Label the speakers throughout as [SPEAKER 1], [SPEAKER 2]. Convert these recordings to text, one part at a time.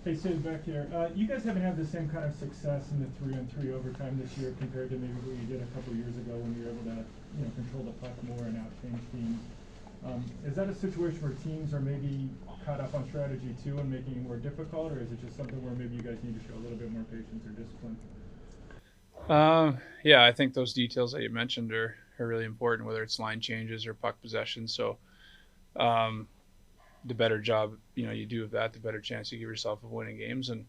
[SPEAKER 1] Hey, Sid, back here. You guys haven't had the same kind of success in the 3-on-3 overtime this year compared to maybe what you did a couple years ago when you were able to, control the puck more and out-change teams. Is that a situation where teams are maybe caught up on strategy too and making it more difficult, or is it just something where maybe you guys need to show a little bit more patience or discipline?
[SPEAKER 2] Yeah, I think those details that you mentioned are really important, whether it's line changes or puck possession. So um, the better job you do of that, the better chance you give yourself of winning games. And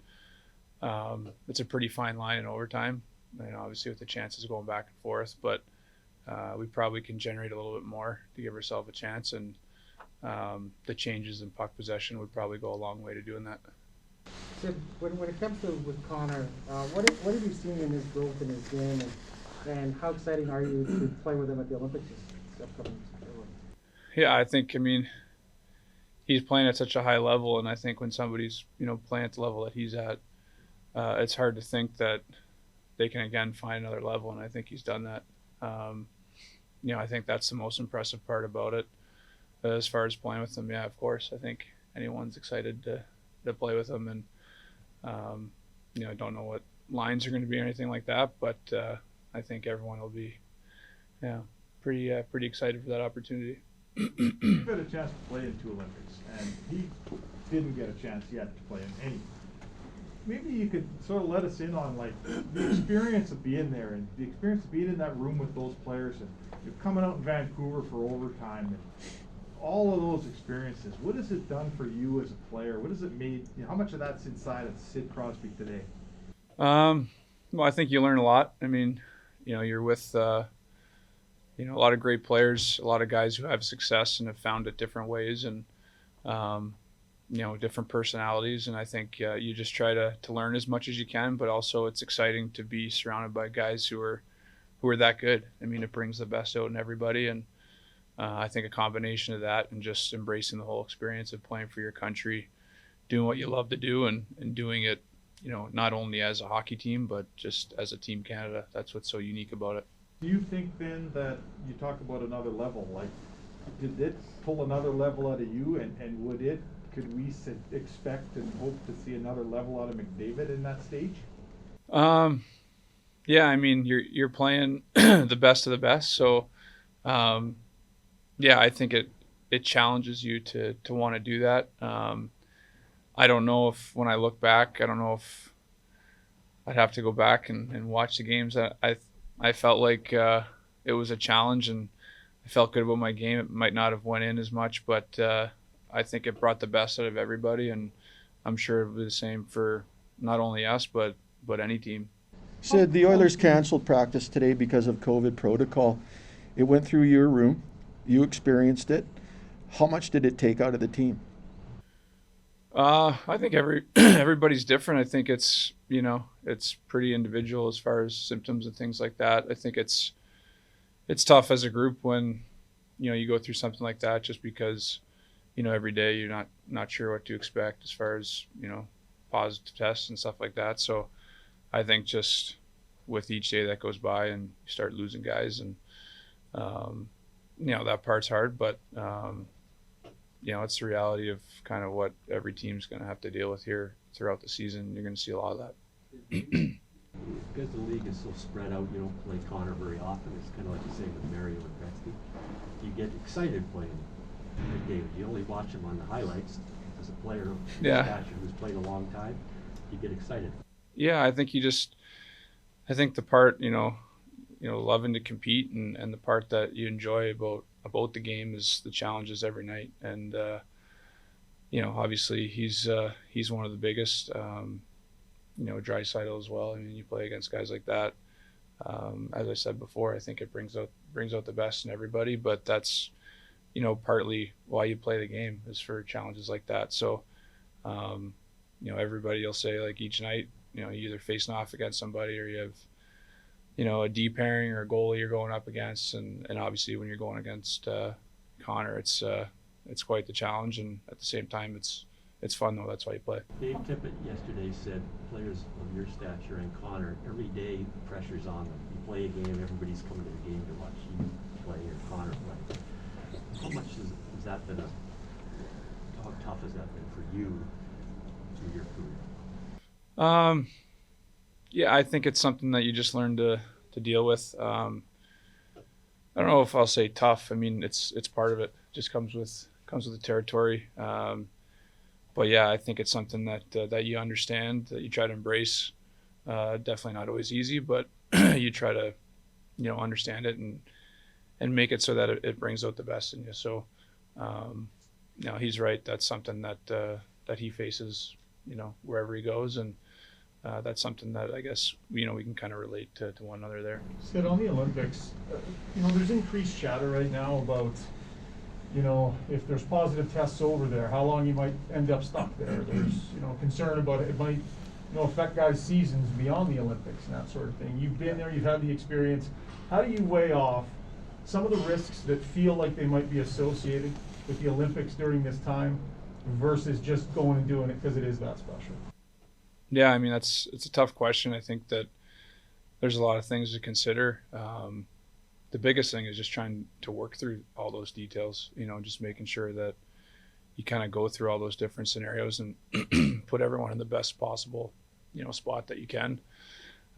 [SPEAKER 2] it's a pretty fine line in overtime, and obviously with the chances going back and forth. But we probably can generate a little bit more to give ourselves a chance, and the changes in puck possession would probably go a long way to doing that.
[SPEAKER 3] Sid, when it comes to with Connor, what have you seen in his growth in his game, and how exciting are you to play with him at the Olympics this upcoming?
[SPEAKER 2] Yeah, I mean, he's playing at such a high level, and I think when somebody's playing at the level that he's at, it's hard to think that they can again find another level, and I think he's done that. Um, I think that's the most impressive part about it. As far as playing with him, yeah, of course, I think anyone's excited to play with him, and I don't know what lines are going to be or anything like that, but I think everyone will be, yeah, pretty excited for that opportunity.
[SPEAKER 4] You've had a chance to play in two Olympics, and he didn't get a chance yet to play in any. Maybe you could sort of let us in on like the experience of being there and the experience of being in that room with those players, and you're coming out in Vancouver for overtime and all of those experiences. What has it done for you as a player? What has it made? How much of that's inside of Sid Crosby today?
[SPEAKER 2] Well, I think you learn a lot. I mean, you're with a lot of great players, a lot of guys who have success and have found it different ways, and um, different personalities. And I think you just try to learn as much as you can, but also it's exciting to be surrounded by guys who are that good. I mean, it brings the best out in everybody, and I think a combination of that and just embracing the whole experience of playing for your country, doing what you love to do, and doing it, not only as a hockey team but just as a Team Canada. That's what's so unique about it.
[SPEAKER 4] Do you think then that you talk about another level? Like, did it pull another level out of you, and could we expect and hope to see another level out of McDavid in that stage?
[SPEAKER 2] Um, yeah, I mean, you're playing the best of the best, so um, yeah, I think it challenges you to want to do that. I don't know if when I look back, I don't know if I'd have to go back and watch the games. I felt like it was a challenge, and I felt good about my game. It might not have went in as much, but I think it brought the best out of everybody, and I'm sure it'll be the same for not only us but any team.
[SPEAKER 5] Sid, the Oilers canceled practice today because of COVID protocol. It went through your room. You experienced it. How much did it take out of the team?
[SPEAKER 2] I think everybody's different. I think it's pretty individual as far as symptoms and things like that. I think it's tough as a group when you go through something like that, just because every day you're not sure what to expect as far as positive tests and stuff like that. So I think just with each day that goes by and you start losing guys, and um, that part's hard, but it's the reality of kind of what every team's going to have to deal with here throughout the season. You're going to see a lot of that.
[SPEAKER 6] Because the league is so spread out, you don't play Connor very often. It's kind of like you say with Mario and Gretzky. You get excited playing McDavid. You only watch him on the highlights. As a player of
[SPEAKER 2] Yeah.
[SPEAKER 6] stature who's played a long time, you get excited.
[SPEAKER 2] Yeah, I think the part, loving to compete, and the part that you enjoy about the game is the challenges every night. And obviously he's one of the biggest. Draisaitl as well. I mean, you play against guys like that. As I said before, I think it brings out the best in everybody. But that's partly why you play the game, is for challenges like that. So everybody will say, like, each night, you either facing off against somebody, or you have a D pairing or a goalie you're going up against, and obviously when you're going against Connor, it's quite the challenge, and at the same time it's fun, though. That's why you play.
[SPEAKER 6] Dave Tippett yesterday said players of your stature and Connor, every day the pressure's on them. You play a game, everybody's coming to the game to watch you play or Connor play. How much has that been how tough has that been for you through your career?
[SPEAKER 2] Yeah, I think it's something that you just learn to deal with. I don't know if I'll say tough. I mean, it's part of it. Just comes with the territory. But yeah, I think it's something that you understand, that you try to embrace. Definitely not always easy, but you try to understand it and make it so that it brings out the best in you. So, he's right. That's something that he faces, wherever he goes, and that's something that I guess we can kind of relate to one another there.
[SPEAKER 1] Sid, on the Olympics, there's increased chatter right now about, if there's positive tests over there, how long you might end up stuck there. There's, concern about it might, affect guys' seasons beyond the Olympics and that sort of thing. You've been there, you've had the experience. How do you weigh off some of the risks that feel like they might be associated with the Olympics during this time versus just going and doing it because it is that special?
[SPEAKER 2] Yeah, I mean, it's a tough question. I think that there's a lot of things to consider. The biggest thing is just trying to work through all those details, just making sure that you kind of go through all those different scenarios and put everyone in the best possible, spot that you can.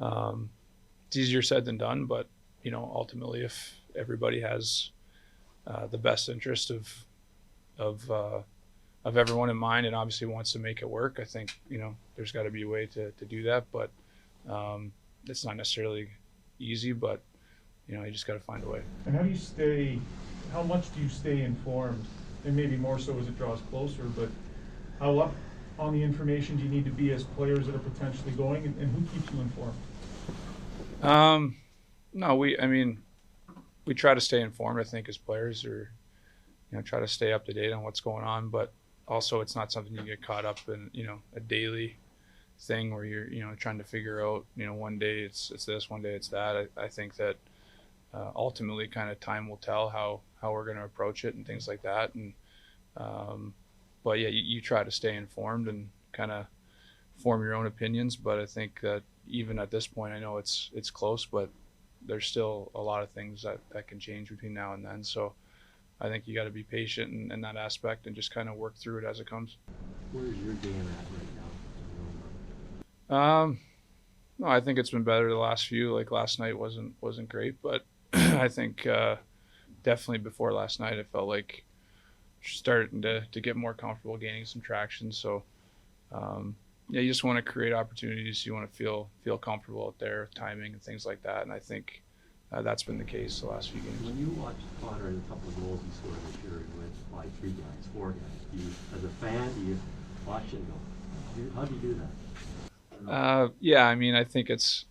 [SPEAKER 2] It's easier said than done, but, ultimately if everybody has the best interest of everyone in mind and obviously wants to make it work, I think, there's got to be a way to do that, but it's not necessarily easy, but, you just got to find a way.
[SPEAKER 1] And how much do you stay informed? And maybe more so as it draws closer, but how up on the information do you need to be as players that are potentially going, and who keeps you informed?
[SPEAKER 2] No, we try to stay informed, I think, as players, or, try to stay up to date on what's going on, but also it's not something you get caught up in, a daily thing where you're, trying to figure out, one day it's this, one day it's that. I think that ultimately kind of time will tell how we're going to approach it and things like that. And, but yeah, you try to stay informed and kind of form your own opinions. But I think that even at this point, I know it's close, but there's still a lot of things that can change between now and then. So I think you got to be patient in that aspect and just kind of work through it as it comes.
[SPEAKER 6] Where's your game at right now?
[SPEAKER 2] No, I think it's been better the last few. Like last night wasn't great, but I think definitely before last night, I felt like starting to get more comfortable, gaining some traction. So yeah, you just want to create opportunities. You want to feel comfortable out there, timing and things like that. And I think that's been the case the last few games.
[SPEAKER 6] When you watch Connor and a couple of goals he scored this year, he went by 3 guys, 4 guys. Do you, as a fan, do you watch it and go, how do you do that?
[SPEAKER 2] Yeah, I mean, I think it's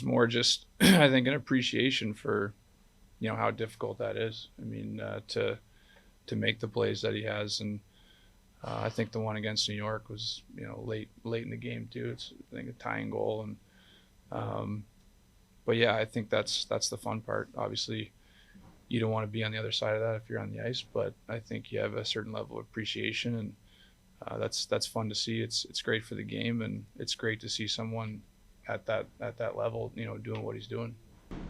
[SPEAKER 2] more just I think an appreciation for how difficult that is. I mean, to make the plays that he has, and I think the one against New York was late in the game too. It's I think a tying goal, and but yeah, I think that's the fun part. Obviously, you don't want to be on the other side of that if you're on the ice, but I think you have a certain level of appreciation, and that's fun to see. It's great for the game, and it's great to see someone at that level, doing what he's doing.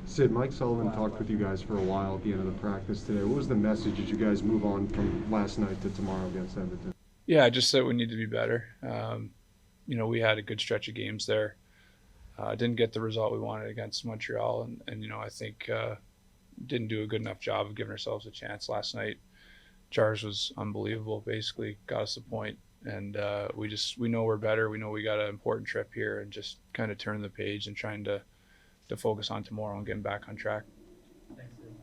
[SPEAKER 7] Sid, Mike Sullivan talked with you guys for a while at the end of the practice today. What was the message as you guys move on from last night to tomorrow against Edmonton?
[SPEAKER 2] Yeah, just that we need to be better. We had a good stretch of games there. Didn't get the result we wanted against Montreal, and I think didn't do a good enough job of giving ourselves a chance last night. Jars was unbelievable. Basically, got us the point, and we know we're better. We know we got an important trip here, and just kind of turning the page and trying to focus on tomorrow and getting back on track.